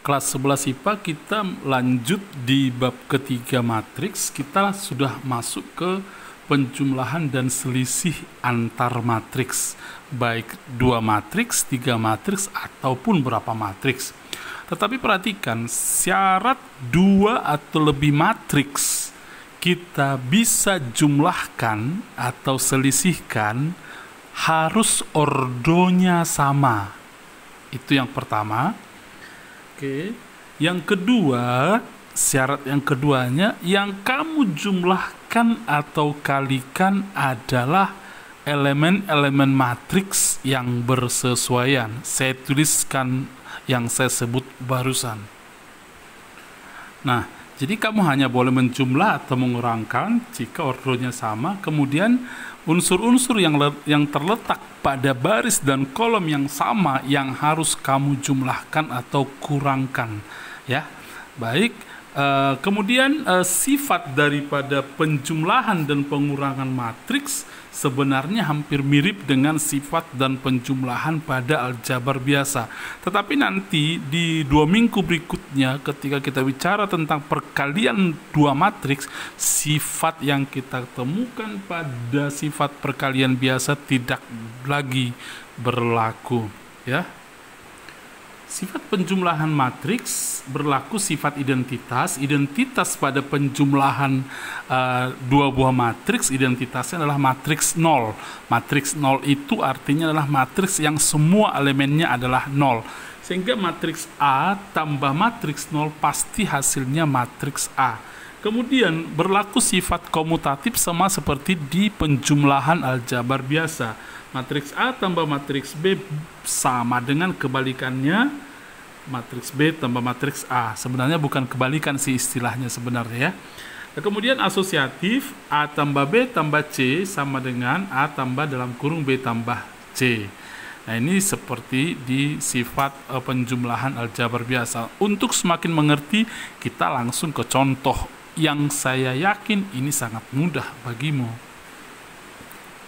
Kelas 11 IPA kita lanjut di bab ketiga matriks. Kita sudah masuk ke penjumlahan dan selisih antar matriks, baik 2 matriks, 3 matriks, ataupun berapa matriks. Tetapi perhatikan, syarat 2 atau lebih matriks kita bisa jumlahkan atau selisihkan harus ordonya sama. Itu yang pertama. Oke. Yang kedua, syarat yang keduanya, yang kamu jumlahkan atau kalikan adalah elemen-elemen matriks yang bersesuaian. Saya tuliskan yang saya sebut barusan. Nah, jadi kamu hanya boleh menjumlah atau mengurangkan jika ordonya sama. Kemudian unsur-unsur yang terletak pada baris dan kolom yang sama yang harus kamu jumlahkan atau kurangkan, ya. Baik. Kemudian sifat daripada penjumlahan dan pengurangan matriks sebenarnya hampir mirip dengan sifat dan penjumlahan pada aljabar biasa. Tetapi nanti di 2 minggu berikutnya ketika kita bicara tentang perkalian 2 matriks, sifat yang kita temukan pada sifat perkalian biasa tidak lagi berlaku, ya. Sifat penjumlahan matriks berlaku sifat identitas. Identitas pada penjumlahan 2 buah matriks, identitasnya adalah matriks 0. Matriks 0 itu artinya adalah matriks yang semua elemennya adalah 0. Sehingga matriks A tambah matriks 0 pasti hasilnya matriks A. Kemudian berlaku sifat komutatif sama seperti di penjumlahan aljabar biasa. Matriks A tambah matriks B sama dengan kebalikannya matriks B tambah matriks A. Sebenarnya bukan kebalikan sih istilahnya sebenarnya, ya. Nah, kemudian asosiatif, A tambah B tambah C sama dengan A tambah dalam kurung B tambah C. Nah, ini seperti di sifat penjumlahan aljabar biasa. Untuk semakin mengerti, kita langsung ke contoh yang saya yakin ini sangat mudah bagimu.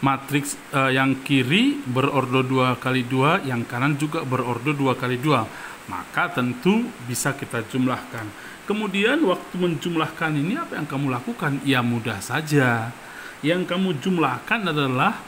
Matriks yang kiri berordo 2 kali 2, yang kanan juga berordo 2 kali 2. Maka tentu bisa kita jumlahkan. Kemudian waktu menjumlahkan ini apa yang kamu lakukan? Ya mudah saja. Yang kamu jumlahkan adalah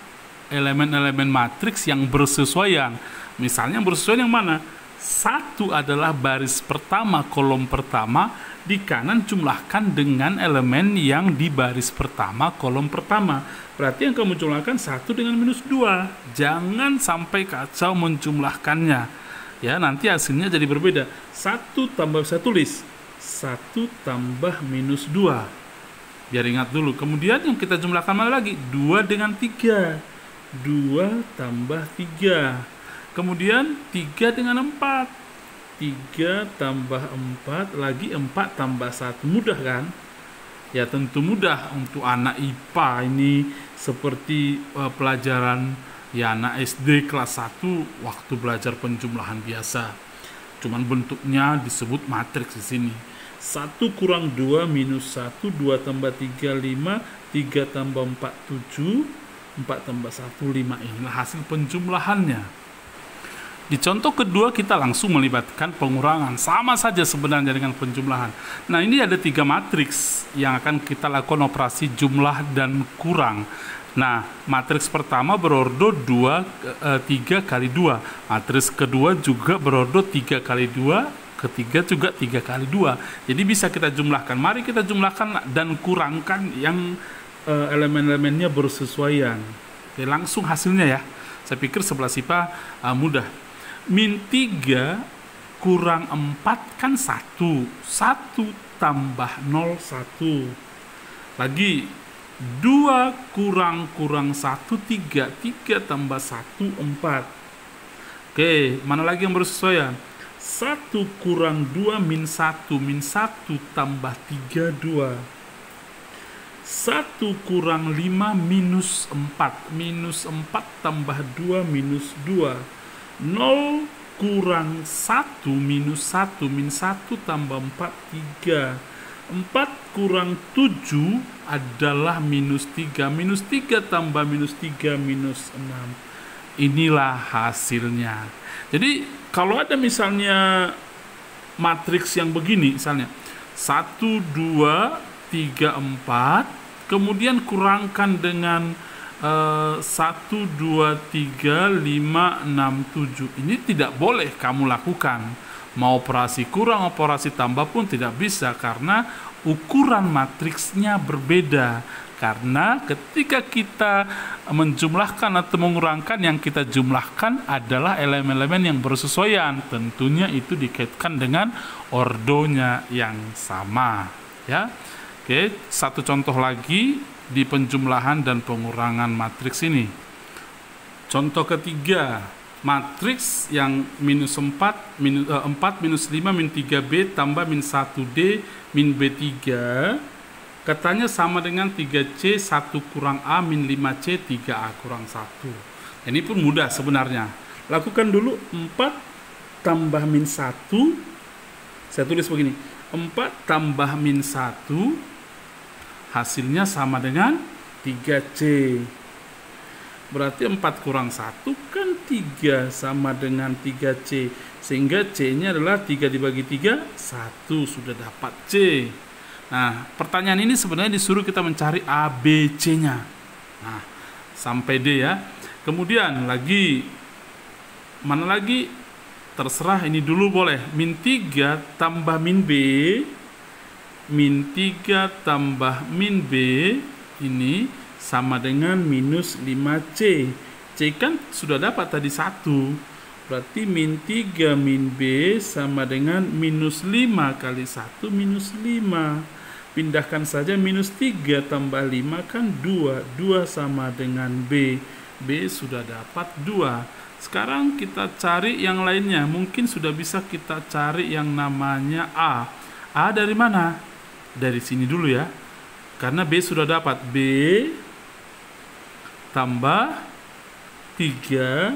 elemen-elemen matriks yang bersesuaian. Misalnya bersesuaian yang mana? 1 adalah baris pertama, kolom pertama. Di kanan jumlahkan dengan elemen yang di baris pertama, kolom pertama. Berarti yang kamu jumlahkan 1 dengan minus 2. Jangan sampai kacau menjumlahkannya, ya, nanti hasilnya jadi berbeda. 1 tambah, saya tulis 1 tambah minus 2, biar ingat dulu. Kemudian yang kita jumlahkan mana lagi? 2 dengan 3, 2 tambah 3. Kemudian 3 dengan 4, 3 tambah 4, lagi 4 tambah 1. Mudah kan? Ya tentu mudah untuk anak IPA ini, seperti pelajaran ya anak SD kelas 1 waktu belajar penjumlahan biasa. Cuman bentuknya disebut matriks di sini. 1 kurang 2 minus 1, 2 tambah 3, 5, 3 tambah 4, 7, 4 tambah 1, 5. Inilah hasil penjumlahannya. Di contoh kedua kita langsung melibatkan pengurangan. Sama saja sebenarnya dengan penjumlahan. Nah, ini ada 3 matriks yang akan kita lakukan operasi jumlah dan kurang. Nah, matriks pertama berordo 3 kali 2. Matriks kedua juga berordo 3 kali 2. Ketiga juga 3 kali 2. Jadi bisa kita jumlahkan. Mari kita jumlahkan dan kurangkan yang elemen-elemennya bersesuaian. Oke, langsung hasilnya ya. Saya pikir 11 IPA mudah. Min 3 kurang 4 kan 1. 1 tambah 0, 1. Lagi 2 kurang 1, 3. 3 tambah 1, 4. Oke, mana lagi yang bersesuaian? 1 kurang 2 min 1. Min 1 tambah 3, 2. 1 kurang 5 minus 4. Minus 4 tambah 2 minus 2. 0 kurang 1 minus 1. Min 1 tambah 4, 3. 4 kurang 7 adalah minus 3. Minus 3 tambah minus 3 minus 6. Inilah hasilnya. Jadi kalau ada misalnya matriks yang begini, misalnya 1, 2, 3, 4, kemudian kurangkan dengan 1, 2, 3, 5, 6, 7. Ini tidak boleh kamu lakukan. Mau operasi kurang, operasi tambah pun tidak bisa, karena ukuran matriksnya berbeda. Karena ketika kita menjumlahkan atau mengurangkan, yang kita jumlahkan adalah elemen-elemen yang bersesuaian. Tentunya itu dikaitkan dengan ordonya yang sama, ya. Oke, satu contoh lagi di penjumlahan dan pengurangan matriks ini. Contoh ketiga, matriks yang minus 4, minus 5, min 3B tambah min 1D, min B3, katanya sama dengan 3C 1 kurang A min 5C 3A kurang 1. Ini pun mudah sebenarnya. Lakukan dulu 4 tambah min 1. Saya tulis begini. 4 tambah min 1 hasilnya sama dengan 3C. Berarti 4 kurang 1 kan 3 sama dengan 3C. Sehingga C-nya adalah 3 dibagi 3, 1. Sudah dapat C. Nah, pertanyaan ini sebenarnya disuruh kita mencari A, B, C-nya. Nah, sampai D ya. Kemudian lagi, mana lagi? Terserah, ini dulu boleh. Min 3 tambah min B. Min 3 tambah min B. Ini sama dengan minus 5C. C kan sudah dapat tadi 1. Berarti min 3 min B sama dengan minus 5 kali 1 minus 5. Pindahkan saja minus 3 tambah 5 kan 2. 2 sama dengan B. B sudah dapat 2. Sekarang kita cari yang lainnya. Mungkin sudah bisa kita cari yang namanya A. A dari mana? Dari sini dulu ya. Karena B sudah dapat. B tambah 3.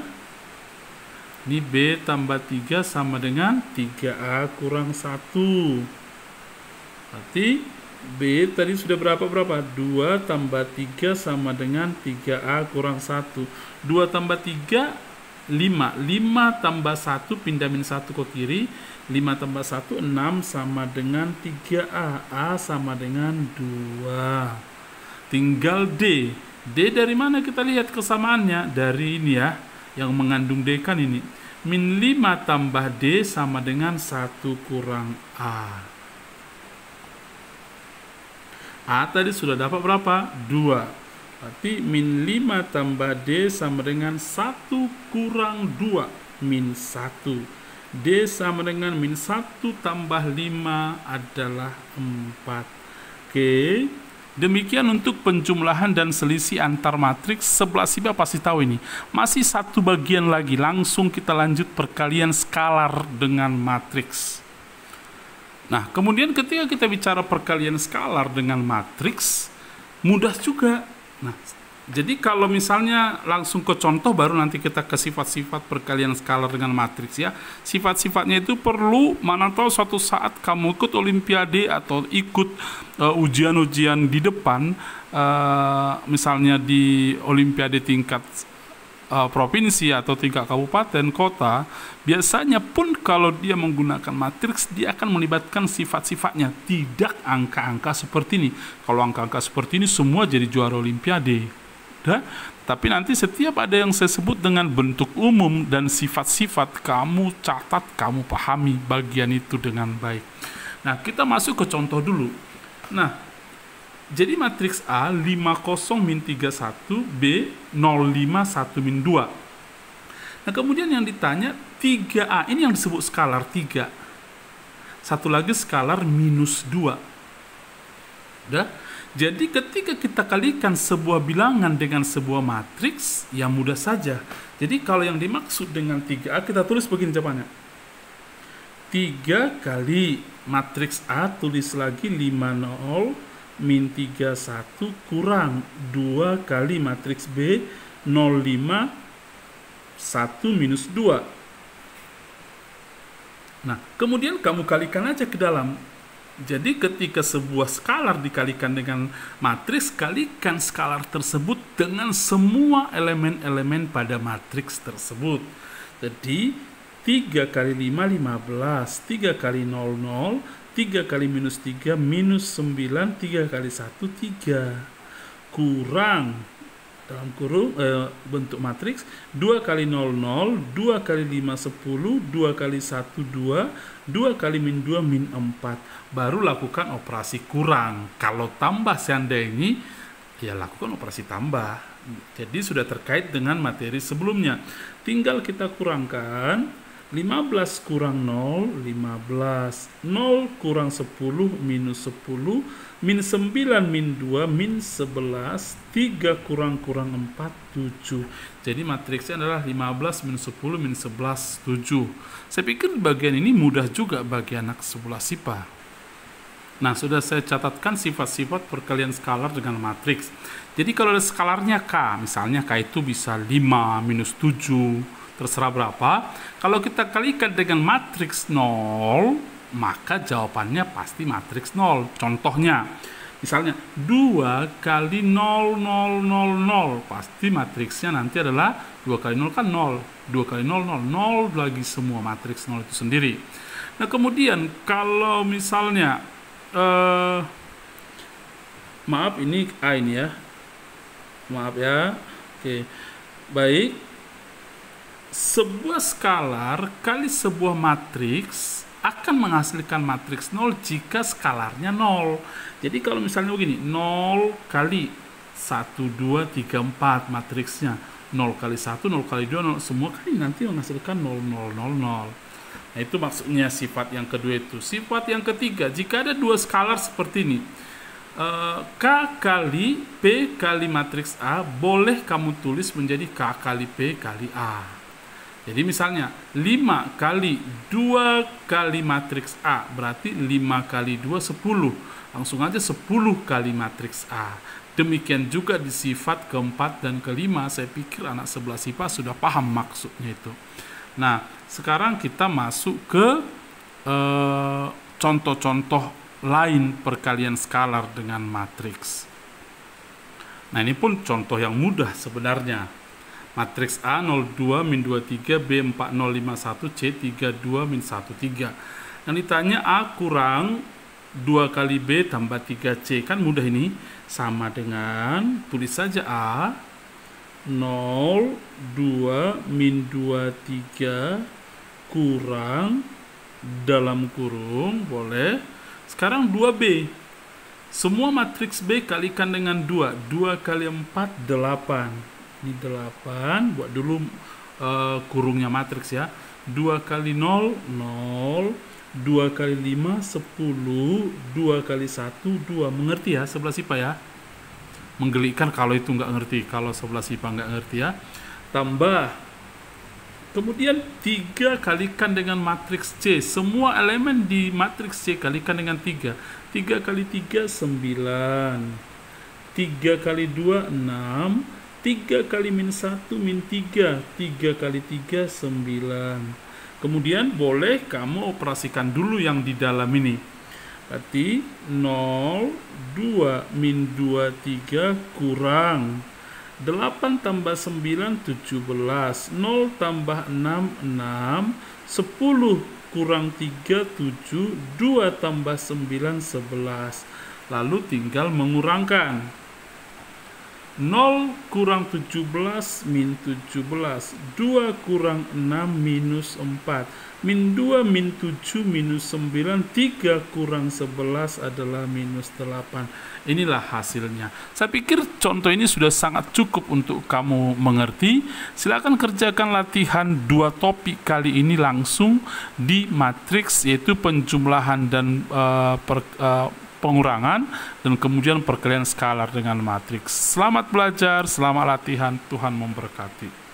Ini B tambah 3 sama dengan 3A kurang 1. Berarti B tadi sudah berapa? 2 tambah 3 sama dengan 3A kurang 1. 2 tambah 3, 5. 5 tambah 1, pindah min 1 ke kiri. 5 tambah 1, 6 sama dengan 3A. A sama dengan 2. Tinggal D. D dari mana kita lihat kesamaannya? Dari ini ya. Yang mengandung D kan ini. Min 5 tambah D sama dengan 1 kurang A. A tadi sudah dapat berapa? 2. Berarti min 5 tambah D sama dengan 1 kurang 2. Min 1. D sama dengan min 1 tambah 5 adalah 4. Oke. Demikian untuk penjumlahan dan selisih antar matriks. 11 IPA pasti tahu ini. Masih satu bagian lagi. Langsung kita lanjut perkalian skalar dengan matriks. Nah, kemudian ketika kita bicara perkalian skalar dengan matriks, mudah juga. Nah, jadi kalau misalnya langsung ke contoh, baru nanti kita ke sifat-sifat perkalian skalar dengan matriks ya. Sifat-sifatnya itu perlu, mana tahu suatu saat kamu ikut olimpiade atau ikut ujian-ujian di depan, misalnya di olimpiade tingkat provinsi atau tingkat kabupaten, kota, biasanya pun kalau dia menggunakan matriks, dia akan melibatkan sifat-sifatnya, tidak angka-angka seperti ini. Kalau angka-angka seperti ini semua jadi juara olimpiade. Tapi nanti setiap ada yang saya sebut dengan bentuk umum dan sifat-sifat, kamu catat, kamu pahami bagian itu dengan baik. Nah, kita masuk ke contoh dulu. Nah, jadi matriks A 50 min 31, B 05 1 min 2. Nah, kemudian yang ditanya 3A, ini yang disebut skalar 3. Satu lagi skalar minus 2. Udah? Jadi ketika kita kalikan sebuah bilangan dengan sebuah matriks, ya mudah saja. Jadi kalau yang dimaksud dengan 3A, kita tulis begini jawabannya. 3 kali matriks A, tulis lagi 50 min 31 kurang 2 kali matriks B 05 1 minus 2. Nah, kemudian kamu kalikan aja ke dalam. Jadi ketika sebuah skalar dikalikan dengan matriks, kalikan skalar tersebut dengan semua elemen-elemen pada matriks tersebut. Jadi 3 kali 5, 15. 3 kali 0, 0. 3 kali minus 3, minus 9. 3 kali 1, 3. Kurang, dalam kurung bentuk matriks, 2 kali 0, 0. 2 kali 5, 10. 2 kali 1, 2. 2 kali min 2, min 4. Baru lakukan operasi kurang. Kalau tambah seandainya ini, ya lakukan operasi tambah. Jadi sudah terkait dengan materi sebelumnya. Tinggal kita kurangkan. 15 kurang 0, 15. 0 kurang 10, minus 10. Min 9, min 2, min 11. 3 kurang 4, 7. Jadi matriksnya adalah 15, min 10, min 11, 7. Saya pikir bagian ini mudah juga bagi anak 11 IPA. Nah, sudah saya catatkan sifat-sifat perkalian skalar dengan matriks. Jadi kalau ada skalarnya K, misalnya K itu bisa 5, minus 7, terserah berapa. Kalau kita kalikan dengan matriks 0, maka jawabannya pasti matriks 0. Contohnya, misalnya 2 kali 0, 0, 0, 0. Pasti matriksnya nanti adalah 2 kali 0 kan 0. 2 kali 0, 0, 0 lagi semua matriks 0 itu sendiri. Nah, kemudian kalau misalnya, maaf ini A ini ya. Maaf ya. Oke. Baik. Sebuah skalar kali sebuah matriks akan menghasilkan matriks 0 jika skalarnya 0. Jadi kalau misalnya begini, 0 kali 1, 2, 3, 4 matriksnya. 0 kali 1, 0 kali 2, 0, semua kali nanti menghasilkan 0, 0, 0, 0. Nah, itu maksudnya sifat yang kedua itu. Sifat yang ketiga, jika ada dua skalar seperti ini, K kali P kali matriks A, boleh kamu tulis menjadi K kali P kali A. Jadi misalnya 5 kali 2 kali matriks A, berarti 5 kali 2, 10. Langsung aja 10 kali matriks A. Demikian juga di sifat keempat dan kelima, saya pikir anak 11 IPA sudah paham maksudnya itu. Nah, sekarang kita masuk ke contoh-contoh lain perkalian skalar dengan matriks. Nah, ini pun contoh yang mudah sebenarnya. Matriks A 02 min 23, B 4051, C 32 min 13. Yang ditanya A kurang 2 kali B tambah 3C. Kan mudah ini. Sama dengan, tulis saja A 02 min 23 kurang dalam kurung, boleh. Sekarang 2B. Semua matriks B kalikan dengan 2. 2 kali 4, 8. Ini 8, buat dulu kurungnya matriks ya. 2 kali 0, 0. 2 kali 5, 10. 2 kali 1, 2. Mengerti ya 11 IPA ya? Menggelikan kalau itu nggak ngerti. Kalau 11 IPA nggak ngerti ya. Tambah. Kemudian 3 kalikan dengan matriks C. Semua elemen di matriks C kalikan dengan 3. 3 kali 3, 9. 3 kali 2, 6. 3 kali min 1, min 3. 3 kali 3, 9. Kemudian boleh kamu operasikan dulu yang di dalam ini. Berarti 0, 2, min 2, 3 kurang 8 tambah 9, 17. 0 tambah 6, 6. 10 kurang 3, 7. 2 tambah 9, 11. Lalu tinggal mengurangkan. 0 kurang 17, min 17. 2 kurang 6, minus 4. Min 2, min 7, minus 9. 3 kurang 11 adalah minus 8. Inilah hasilnya. Saya pikir contoh ini sudah sangat cukup untuk kamu mengerti. Silakan kerjakan latihan 2 topik kali ini langsung di matriks, yaitu penjumlahan dan pengurangan, dan kemudian perkalian skalar dengan matriks. Selamat belajar, selamat latihan, Tuhan memberkati.